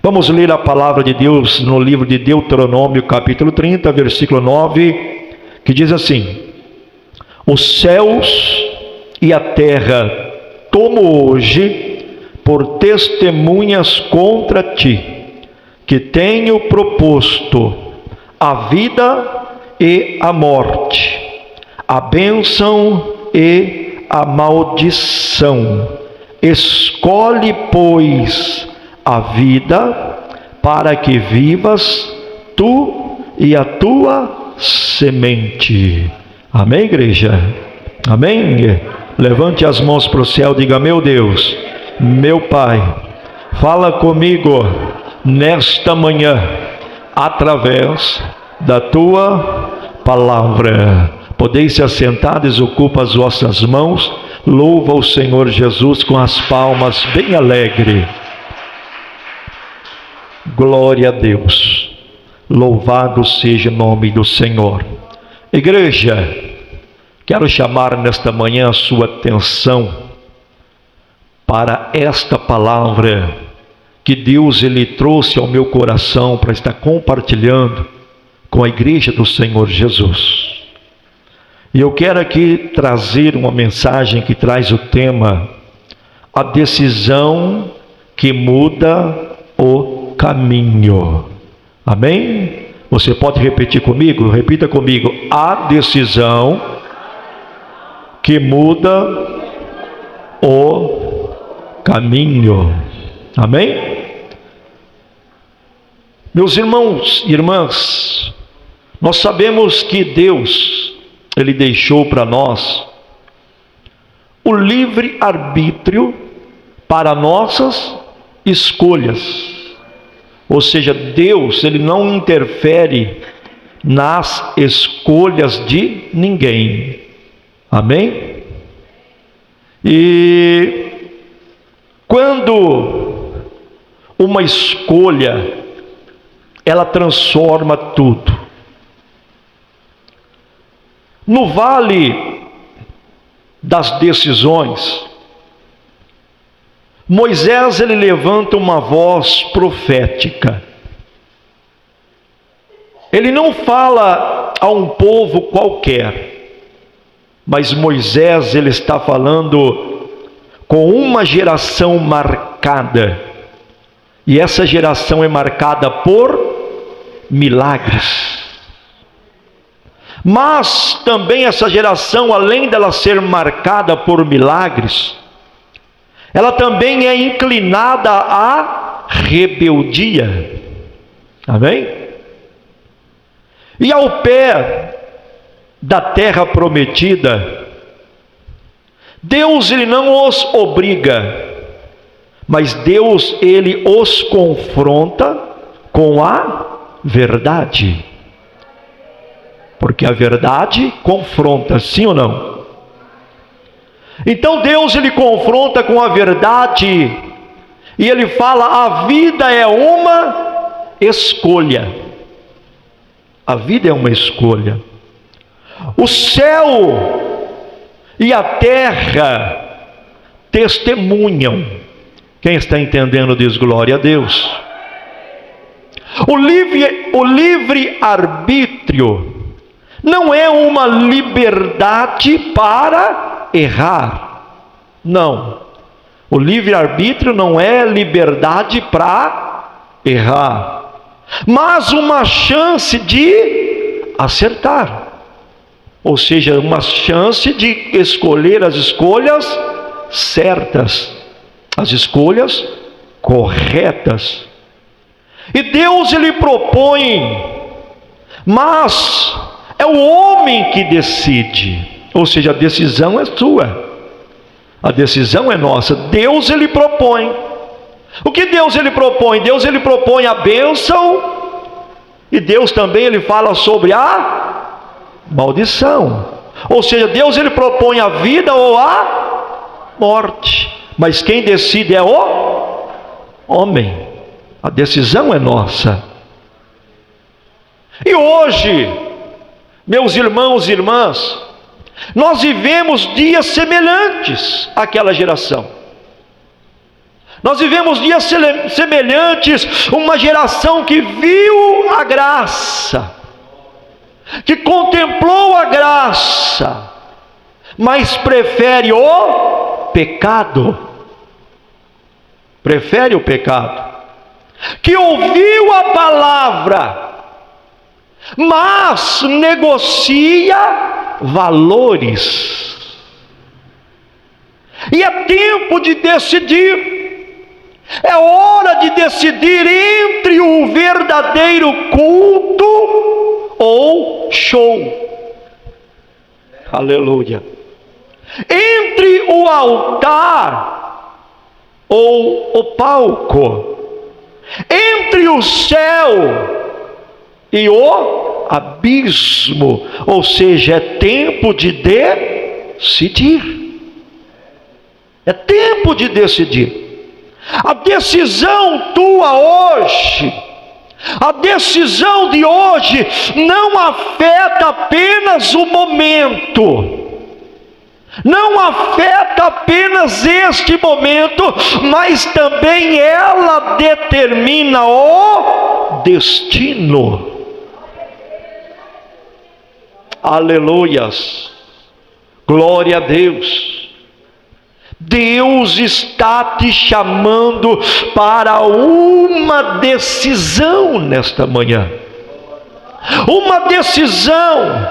Vamos ler a palavra de Deus no livro de Deuteronômio, capítulo 30, versículo 9, que diz assim: os céus e a terra tomo hoje por testemunhas contra ti, que tenho proposto a vida e a morte, a bênção e a maldição. Escolhe, pois, a vida, para que vivas tu e a tua semente. Amém, igreja? Amém? Levante as mãos para o céu, diga: meu Deus, meu Pai, fala comigo nesta manhã, através da tua palavra. Podeis se assentar, desocupa as vossas mãos, louva o Senhor Jesus com as palmas bem alegre. Glória a Deus, louvado seja o nome do Senhor. Igreja, quero chamar nesta manhã a sua atenção para esta palavra que Deus Ele trouxe ao meu coração para estar compartilhando com a igreja do Senhor Jesus. E eu quero aqui trazer uma mensagem que traz o tema: a decisão que muda o caminho. Amém? Você pode repetir comigo? Repita comigo: a decisão que muda o caminho. Amém? Meus irmãos e irmãs, nós sabemos que Deus, Ele deixou para nós o livre arbítrio para nossas escolhas. Ou seja, Deus, Ele não interfere nas escolhas de ninguém. Amém? E quando uma escolha, ela transforma tudo. No vale das decisões, Moisés, ele levanta uma voz profética. Ele não fala a um povo qualquer, mas Moisés, ele está falando com uma geração marcada, e essa geração é marcada por milagres. Mas também essa geração, além dela ser marcada por milagres, ela também é inclinada à rebeldia. Amém? E ao pé da terra prometida, Deus, Ele não os obriga, mas Deus, Ele os confronta com a verdade. Porque a verdade confronta, sim ou não? Então Deus, Ele confronta com a verdade, e Ele fala: a vida é uma escolha. A vida é uma escolha. O céu e a terra testemunham. Quem está entendendo diz glória a Deus. O livre arbítrio não é uma liberdade para errar. Não. O livre-arbítrio não é liberdade para errar, mas uma chance de acertar. Ou seja, uma chance de escolher as escolhas certas, as escolhas corretas. E Deus, Ele propõe, mas é o homem que decide. Ou seja, a decisão é sua, a decisão é nossa. Deus, Ele propõe. O que Deus, Ele propõe? Deus, Ele propõe a bênção, e Deus também, Ele fala sobre a maldição. Ou seja, Deus, Ele propõe a vida ou a morte, mas quem decide é o homem. A decisão é nossa. E hoje, meus irmãos e irmãs, nós vivemos dias semelhantes àquela geração. Nós vivemos dias semelhantes, uma geração que viu a graça, que contemplou a graça, mas prefere o pecado. Prefere o pecado. Que ouviu a palavra, mas negocia valores. E é tempo de decidir. É hora de decidir entre o verdadeiro culto ou show. Aleluia. Entre o altar ou o palco. Entre o céu e o abismo. Ou seja, é tempo de decidir. É tempo de decidir. A decisão tua hoje, a decisão de hoje não afeta apenas o momento, não afeta apenas este momento, mas também ela determina o destino. Aleluias, glória a Deus. Deus está te chamando para uma decisão nesta manhã. Uma decisão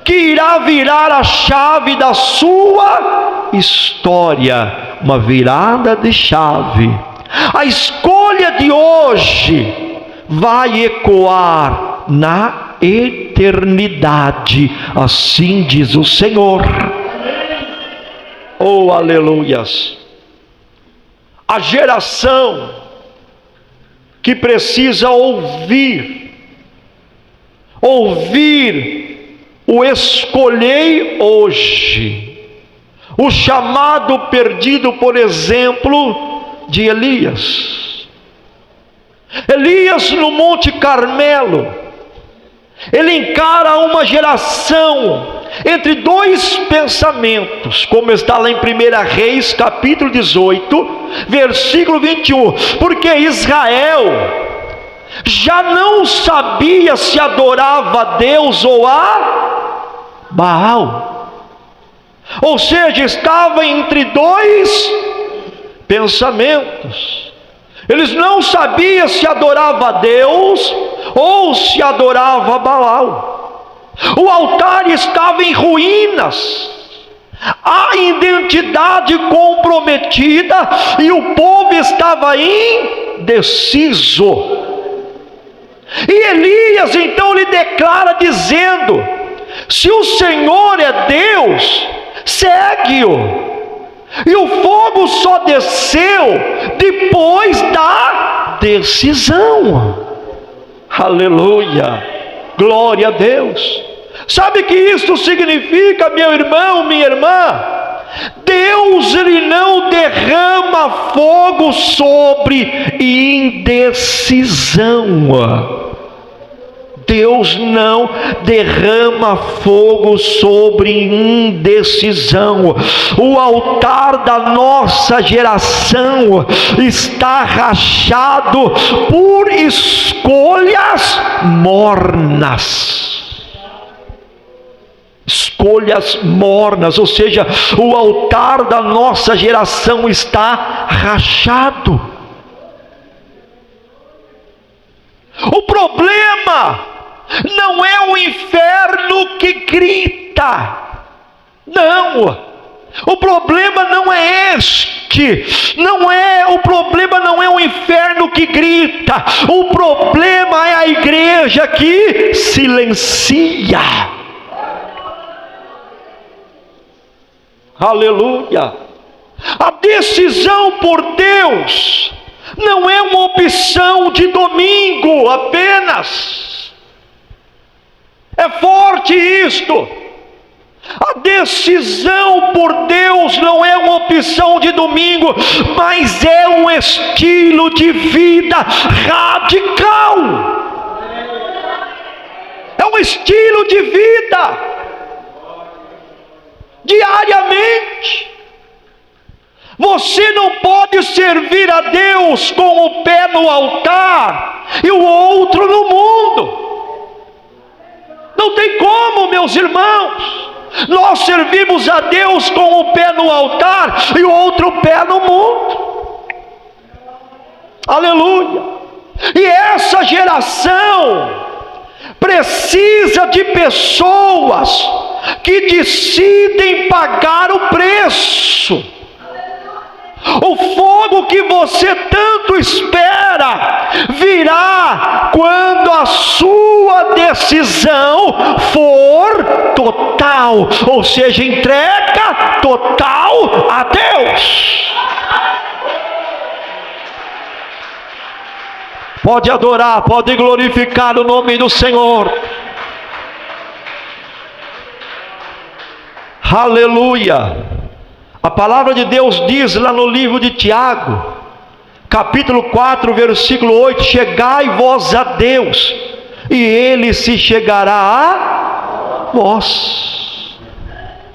que irá virar a chave da sua história. Uma virada de chave. A escolha de hoje vai ecoar na eternidade. Assim diz o Senhor. Oh, aleluias! A geração que precisa ouvir o escolhei hoje, o chamado perdido, por exemplo, de Elias. Elias no Monte Carmelo, ele encara uma geração entre dois pensamentos, como está lá em 1 Reis, capítulo 18, versículo 21, porque Israel já não sabia se adorava a Deus ou a Baal, ou seja, estava entre dois pensamentos. Eles não sabiam se adorava a Deus ou se adorava a Baal. O altar estava em ruínas, a identidade comprometida, e o povo estava indeciso. E Elias então lhe declara dizendo: se o Senhor é Deus, segue-o. E o fogo só desceu depois da decisão. Aleluia, glória a Deus. Sabe o que isso significa, meu irmão, minha irmã? Deus, ele não derrama fogo sobre indecisão. Deus não derrama fogo sobre indecisão. O altar da nossa geração está rachado por escolhas mornas. Escolhas mornas, ou seja, o altar da nossa geração está rachado. O problema não é o inferno que grita, não. O problema não é este, o problema não é o inferno que grita, o problema é a igreja que silencia. Aleluia. A decisão por Deus não é uma opção de domingo apenas. É forte isto. A decisão por Deus não é uma opção de domingo, mas é um estilo de vida radical. É um estilo de vida. Diariamente Você não pode servir a Deus com o pé no altar e o outro no mundo. Não tem como, meus irmãos. Nós servimos a Deus com o pé no altar e o outro pé no mundo. Aleluia. E essa geração precisa de pessoas que decidem pagar o preço. O fogo que você tanto espera virá quando a sua decisão for total, ou seja, entrega total a Deus. Pode adorar, pode glorificar o nome do Senhor. Aleluia. A palavra de Deus diz lá no livro de Tiago, capítulo 4, versículo 8: chegai vós a Deus, e Ele se chegará a vós.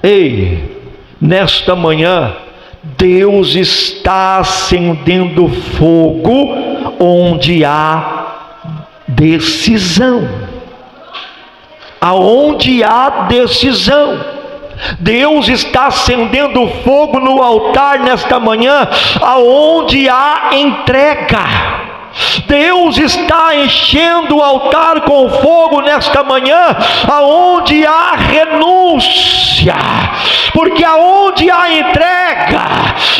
Ei, nesta manhã, Deus está acendendo fogo onde há decisão. Aonde há decisão, Deus está acendendo fogo no altar nesta manhã, aonde há entrega. Deus está enchendo o altar com fogo nesta manhã, aonde há renúncia, porque aonde há entrega,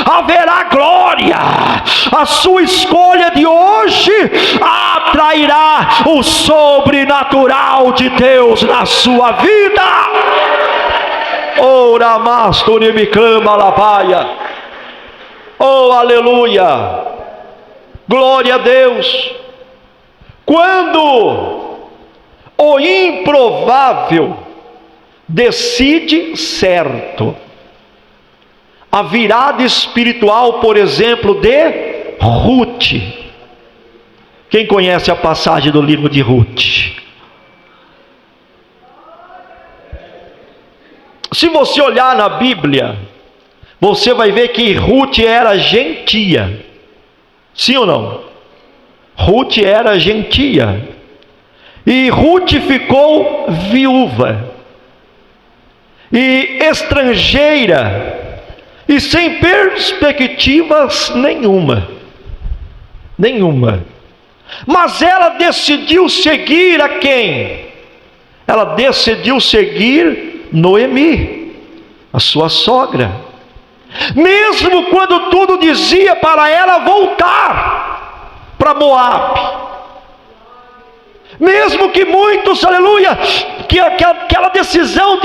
haverá glória. A sua escolha de hoje atrairá o sobrenatural de Deus na sua vida. Ora mastori me clama labaia. Oh, aleluia. Glória a Deus. Quando o improvável decide certo, a virada espiritual, por exemplo, de Ruth. Quem conhece a passagem do livro de Ruth? Se você olhar na Bíblia, você vai ver que Ruth era gentia. Sim ou não? Ruth era gentia. E Ruth ficou viúva e estrangeira e sem perspectivas nenhuma. Mas ela decidiu seguir a quem? Ela decidiu seguir Noemi, a sua sogra, mesmo quando tudo dizia para ela voltar para Moabe, mesmo que muitos, aleluia, que aquela decisão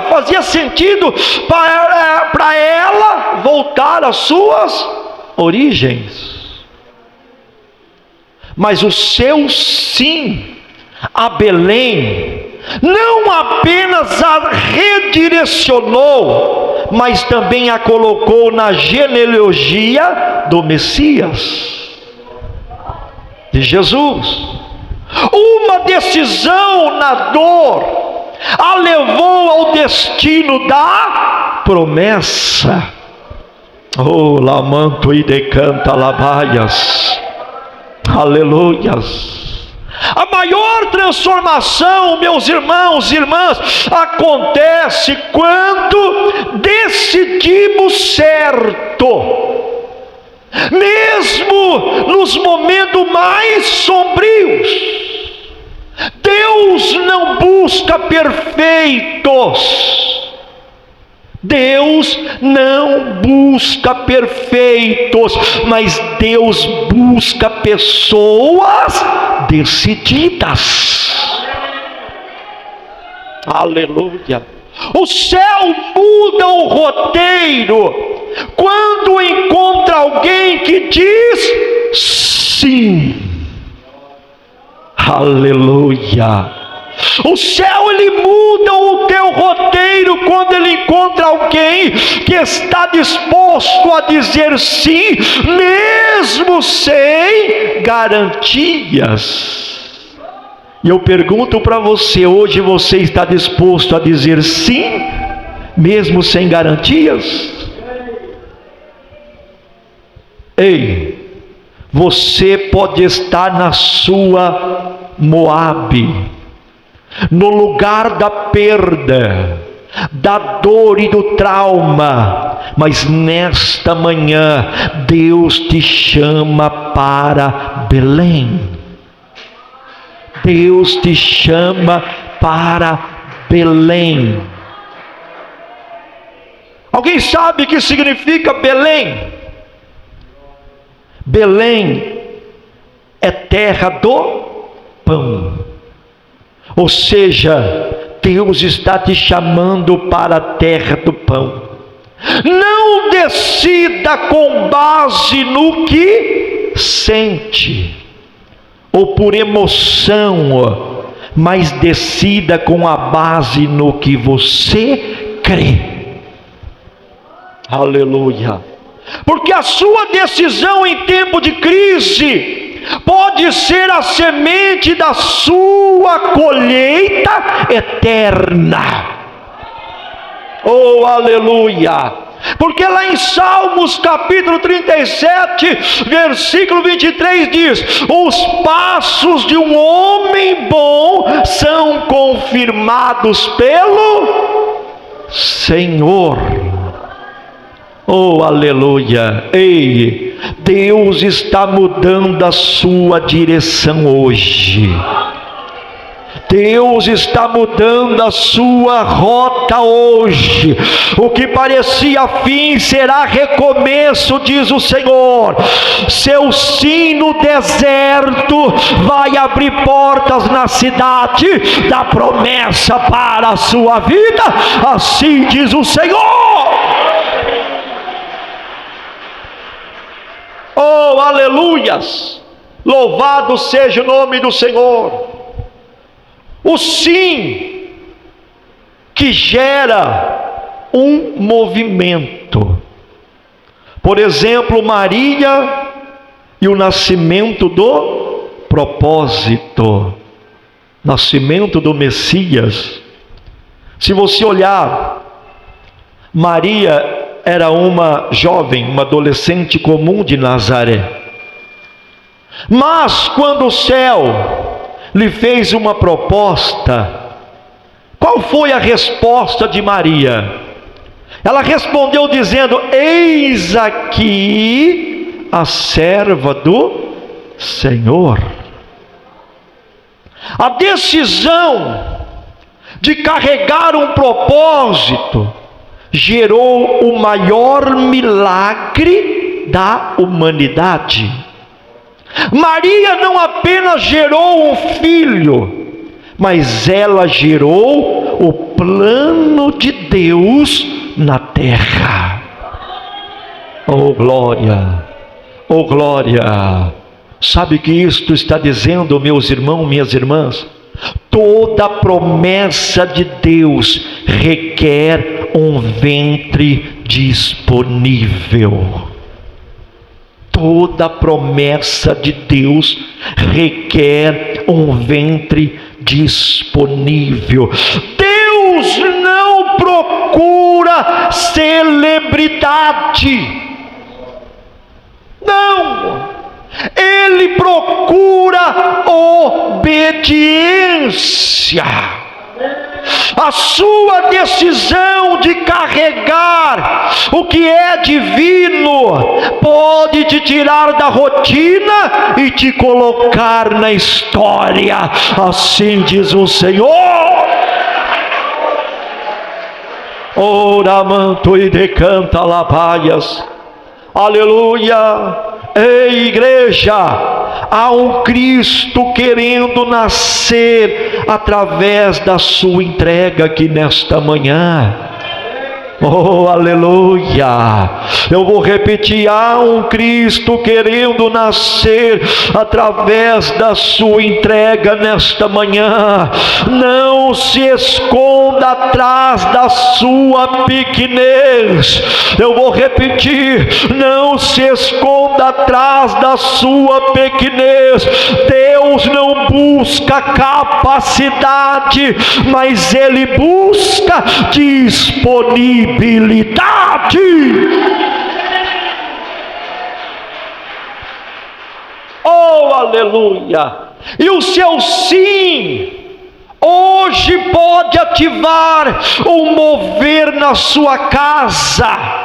fazia sentido para ela voltar às suas origens, mas o seu sim a Belém não apenas a redirecionou, mas também a colocou na genealogia do Messias, de Jesus. Uma decisão na dor a levou ao destino da promessa. Oh, lamanto e decanta labaias. Aleluias. A maior transformação, meus irmãos e irmãs, acontece quando decidimos certo, mesmo nos momentos mais sombrios. Deus não busca perfeitos. Deus não busca perfeitos, mas Deus busca pessoas decididas. Aleluia. O céu muda o roteiro quando encontra alguém que diz sim. Aleluia. O céu, ele muda o teu roteiro quando ele encontra alguém que está disposto a dizer sim, mesmo sem garantias. E eu pergunto para você, hoje você está disposto a dizer sim, mesmo sem garantias? Ei, você pode estar na sua Moabe, no lugar da perda, da dor e do trauma, mas nesta manhã Deus te chama para Belém. Deus te chama para Belém. Alguém sabe o que significa Belém? Belém é terra do pão. Ou seja, Deus está te chamando para a terra do pão. Não decida com base no que sente ou por emoção, mas decida com a base no que você crê. Aleluia. Porque a sua decisão em tempo de crise pode ser a semente da sua colheita eterna. Oh, aleluia! Porque lá em Salmos capítulo 37, versículo 23 diz: os passos de um homem bom são confirmados pelo Senhor. Oh, aleluia! Ei, Deus está mudando a sua direção hoje. Deus está mudando a sua rota hoje. O que parecia fim será recomeço, diz o Senhor. Seu sim no deserto vai abrir portas na cidade da promessa para a sua vida. Assim diz o Senhor. Oh, aleluias! Louvado seja o nome do Senhor. O sim que gera um movimento. Por exemplo, Maria e o nascimento do propósito, nascimento do Messias. Se você olhar, Maria era uma jovem, uma adolescente comum de Nazaré. Mas quando o céu lhe fez uma proposta, qual foi a resposta de Maria? Ela respondeu dizendo: eis aqui a serva do Senhor. A decisão de carregar um propósito gerou o maior milagre da humanidade. Maria não apenas gerou um filho, mas ela gerou o plano de Deus na terra. Oh glória, oh glória. Sabe o que isto está dizendo, meus irmãos, minhas irmãs? Toda promessa de Deus requer um ventre disponível. Toda promessa de Deus requer um ventre disponível. Deus não procura celebridade. Não. Ele procura obediência. A sua decisão de carregar o que é divino pode te tirar da rotina e te colocar na história. Assim diz o Senhor. Ora manto e decanta labaias. Aleluia. Ei, igreja, há um Cristo querendo nascer através da sua entrega aqui nesta manhã. Oh, aleluia! Eu vou repetir: há um Cristo querendo nascer através da sua entrega nesta manhã. Não se esconda atrás da sua pequenez. Eu vou repetir: não se esconda atrás da sua pequenez. Deus não busca capacidade, mas Ele busca disponibilidade. Oh, aleluia! E o seu sim hoje pode ativar um mover na sua casa.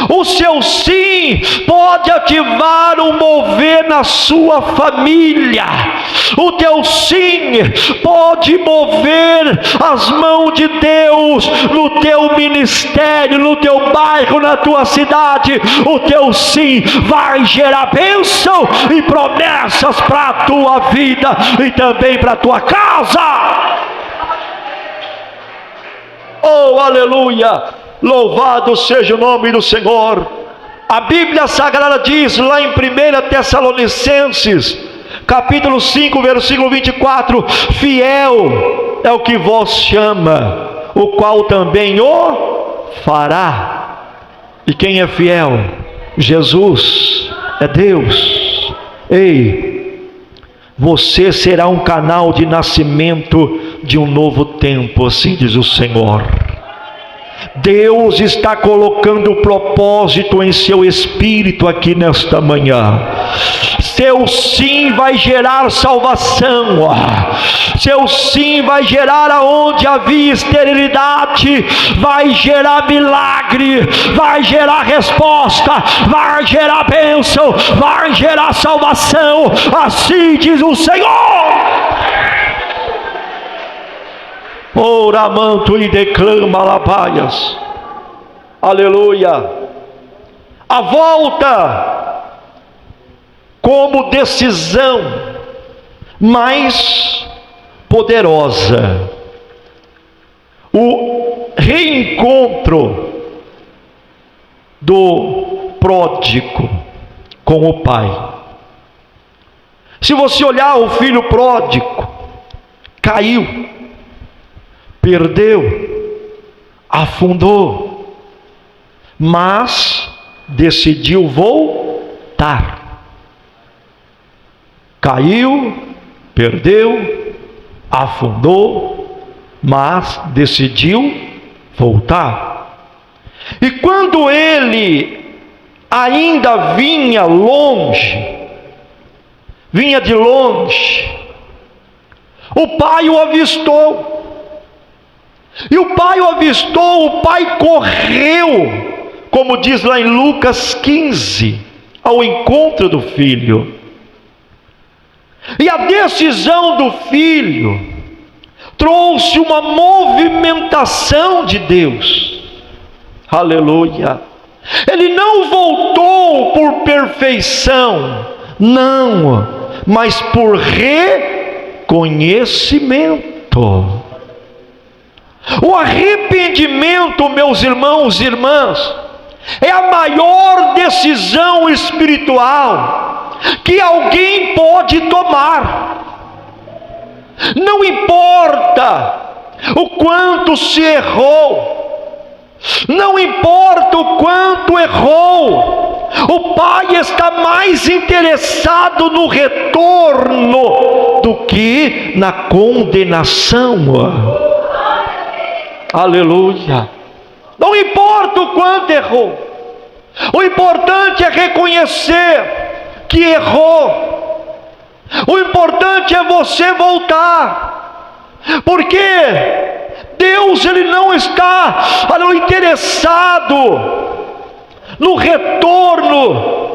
O seu sim pode ativar um mover na sua família. O teu sim pode mover as mãos de Deus no teu ministério, no teu bairro, na tua cidade. O teu sim vai gerar bênção e promessas para a tua vida e também para a tua casa. Oh, aleluia! Louvado seja o nome do Senhor. A Bíblia Sagrada diz lá em 1 Tessalonicenses, capítulo 5, versículo 24: fiel é o que vos chama, o qual também o fará. E quem é fiel? Jesus, é Deus. Ei, você será um canal de nascimento de um novo tempo, assim diz o Senhor. Deus está colocando propósito em seu espírito aqui nesta manhã. Seu sim vai gerar salvação. Seu sim vai gerar aonde havia esterilidade, vai gerar milagre, vai gerar resposta, vai gerar bênção, vai gerar salvação. Assim diz o Senhor. Ora, manto e declama labaias. Aleluia. A volta como decisão mais poderosa. O reencontro do pródigo com o pai. Se você olhar, o filho pródigo caiu, perdeu, afundou, mas decidiu voltar. Caiu, perdeu, afundou, mas decidiu voltar. E quando ele ainda vinha de longe, o pai o avistou. E o pai o avistou, o pai correu, como diz lá em Lucas 15, ao encontro do filho. E a decisão do filho trouxe uma movimentação de Deus. Aleluia. Ele não voltou por perfeição, não, mas por reconhecimento. O arrependimento, meus irmãos e irmãs, é a maior decisão espiritual que alguém pode tomar. Não importa o quanto se errou, não importa o quanto errou, o Pai está mais interessado no retorno do que na condenação. Aleluia. Não importa o quanto errou, o importante é reconhecer que errou. O importante é você voltar, porque Deus, Ele não está interessado no retorno.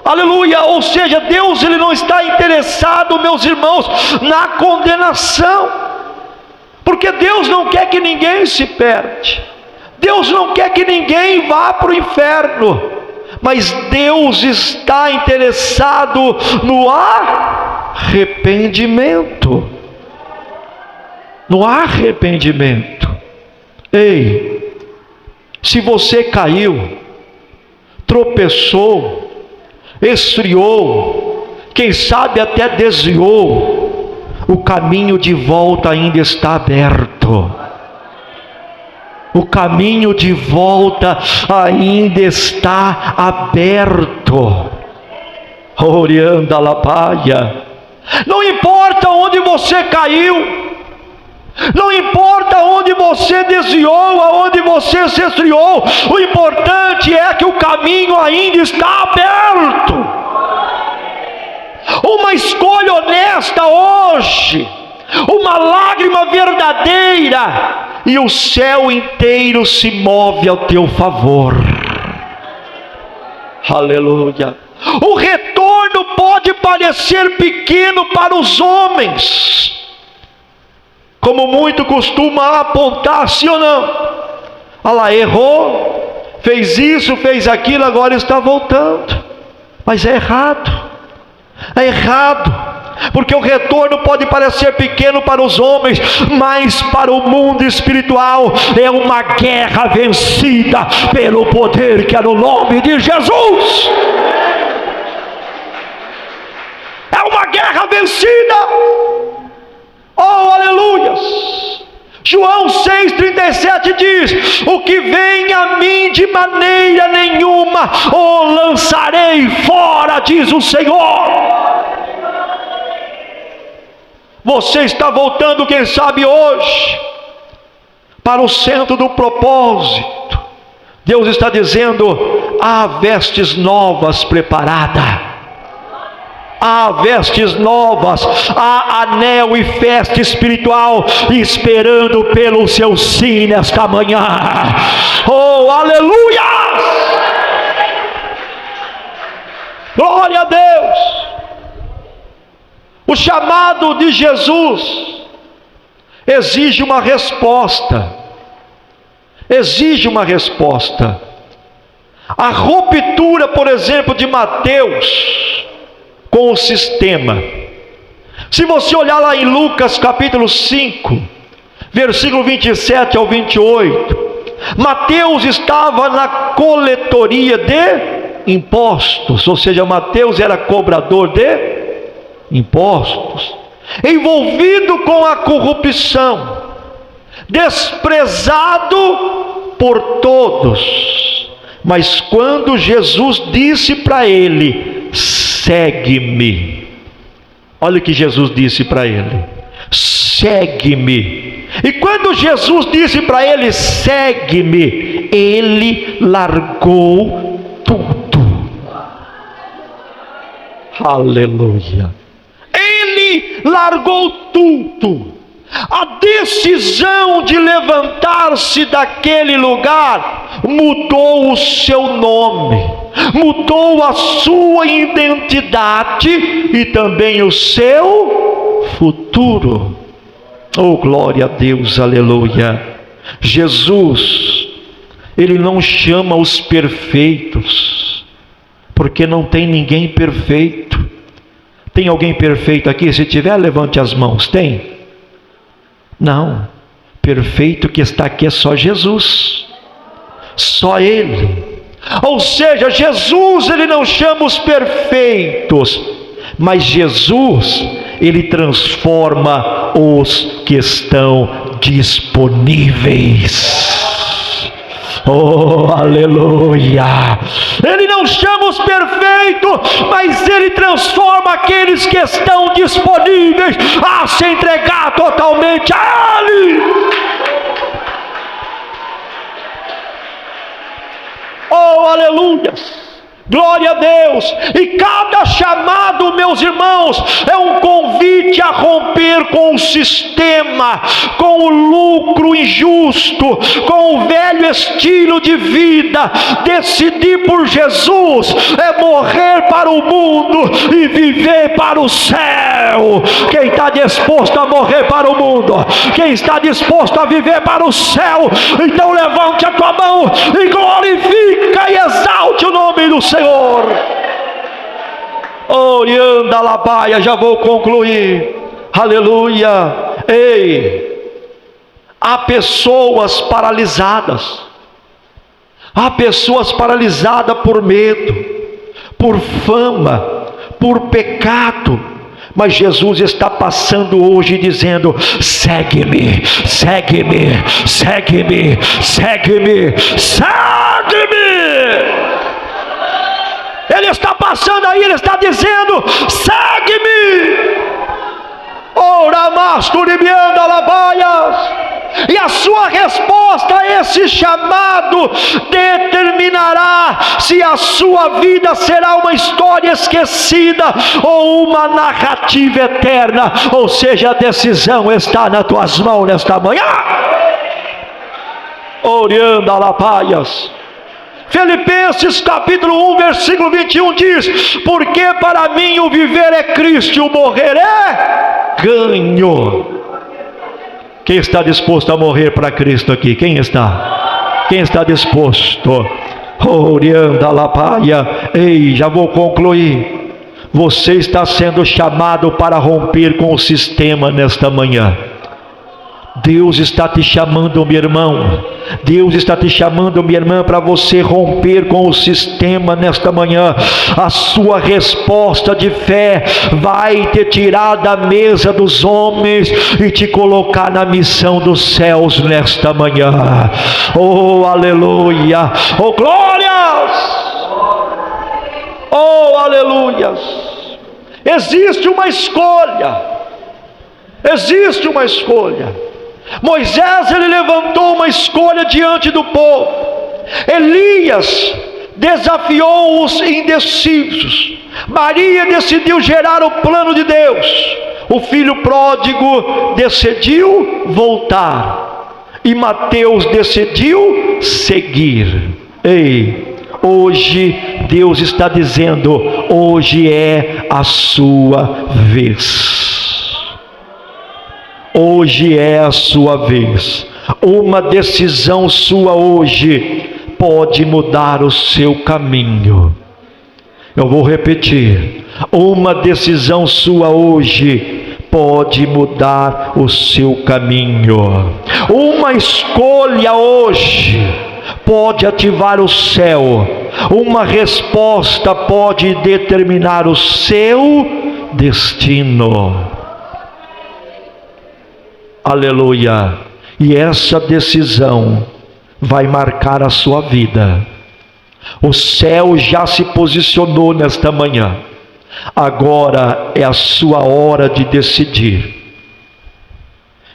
Aleluia. Ou seja, Deus, Ele não está interessado, meus irmãos, na condenação. Porque Deus não quer que ninguém se perde. Deus não quer que ninguém vá para o inferno. Mas Deus está interessado no arrependimento. No arrependimento. Ei, se você caiu, tropeçou, esfriou, quem sabe até desviou, o caminho de volta ainda está aberto. O caminho de volta ainda está aberto. Orianda Labaia. Não importa onde você caiu, não importa onde você desviou, aonde você se esfriou, o importante é que o caminho ainda está aberto. uma escolha honesta hoje, uma lágrima verdadeira, e o céu inteiro se move ao teu favor. Aleluia. O retorno pode parecer pequeno para os homens, como muito costuma apontar, sim ou não? Olha lá, errou, fez isso, fez aquilo, agora está voltando. Mas é errado, porque o retorno pode parecer pequeno para os homens, mas para o mundo espiritual é uma guerra vencida pelo poder que é no nome de Jesus. É uma guerra vencida. Oh, aleluias. João 6,37 diz: o que vem a mim de maneira nenhuma o lançarei fora, diz o Senhor. Você está voltando, quem sabe hoje, para o centro do propósito. Deus está dizendo: há vestes novas preparadas, há vestes novas, há anel e festa espiritual esperando pelo seu sim nesta manhã. Oh, aleluia! Glória a Deus! O chamado de Jesus exige uma resposta. Exige uma resposta. A ruptura, por exemplo, de Mateus com o sistema. Se você olhar lá em Lucas capítulo 5, versículo 27 ao 28, Mateus estava na coletoria de impostos, ou seja, Mateus era cobrador de impostos, envolvido com a corrupção, desprezado por todos. Mas quando Jesus disse para ele: segue-me, olha o que Jesus disse para ele: segue-me. E quando Jesus disse para ele: segue-me, ele largou tudo. Aleluia. Ele largou tudo. A decisão de levantar-se daquele lugar mudou o seu nome, mudou a sua identidade e também o seu futuro. Oh, glória a Deus, aleluia. Jesus, Ele não chama os perfeitos, porque não tem ninguém perfeito. Tem alguém perfeito aqui? Se tiver, levante as mãos. Tem? Não. Perfeito que está aqui é só Jesus. Só Ele. Ou seja, Jesus, Ele não chama os perfeitos, mas Jesus, Ele transforma os que estão disponíveis. Oh, aleluia. Ele não chama os perfeitos, mas Ele transforma aqueles que estão disponíveis a se entregar totalmente a Ele. Oh, aleluia. Glória a Deus. E cada chamado, meus irmãos, é um convite a romper com o sistema, com o lucro injusto, com o velho estilo de vida. Decidir por Jesus é morrer para o mundo e viver para o céu. Quem está disposto a morrer para o mundo? Quem está disposto a viver para o céu? Então levante a tua mão e glorifica e exalte o nome do Senhor. Orianda Labaia, já vou concluir. Aleluia. Ei, há pessoas paralisadas. Há pessoas paralisadas por medo, por fama, por pecado. Mas Jesus está passando hoje dizendo: segue-me, segue-me, segue-me, segue-me, segue-me. Ele está passando aí, Ele está dizendo: segue-me. Ora, masturibianda labaias. E a sua resposta resposta a esse chamado determinará se a sua vida será uma história esquecida ou uma narrativa eterna. Ou seja, a decisão está nas tuas mãos nesta manhã. Orianda Lapaias. Filipenses capítulo 1, versículo 21 diz: porque para mim o viver é Cristo e o morrer é ganho. Quem está disposto a morrer para Cristo aqui? Quem está? Quem está disposto? Orianda Lapaia. Ei, já vou concluir. Você está sendo chamado para romper com o sistema nesta manhã. Deus está te chamando, meu irmão. Deus está te chamando, minha irmã, para você romper com o sistema nesta manhã. A sua resposta de fé vai te tirar da mesa dos homens e te colocar na missão dos céus nesta manhã. Oh, aleluia! Oh, glórias! Oh, aleluias! Existe uma escolha. Existe uma escolha. Moisés, ele levantou uma escolha diante do povo. Elias desafiou os indecisos. Maria decidiu gerar o plano de Deus. O filho pródigo decidiu voltar. E Mateus decidiu seguir. Ei, hoje Deus está dizendo: hoje é a sua vez. Hoje é a sua vez. Uma decisão sua hoje pode mudar o seu caminho. Eu vou repetir. Uma decisão sua hoje pode mudar o seu caminho. Uma escolha hoje pode ativar o céu. Uma resposta pode determinar o seu destino. Aleluia. E essa decisão vai marcar a sua vida. O céu já se posicionou nesta manhã. Agora é a sua hora de decidir.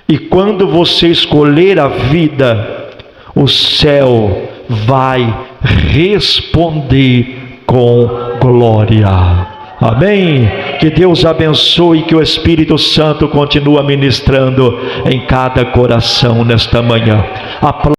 E quando você escolher a vida, o céu vai responder com glória. Amém? Que Deus abençoe e que o Espírito Santo continue ministrando em cada coração nesta manhã.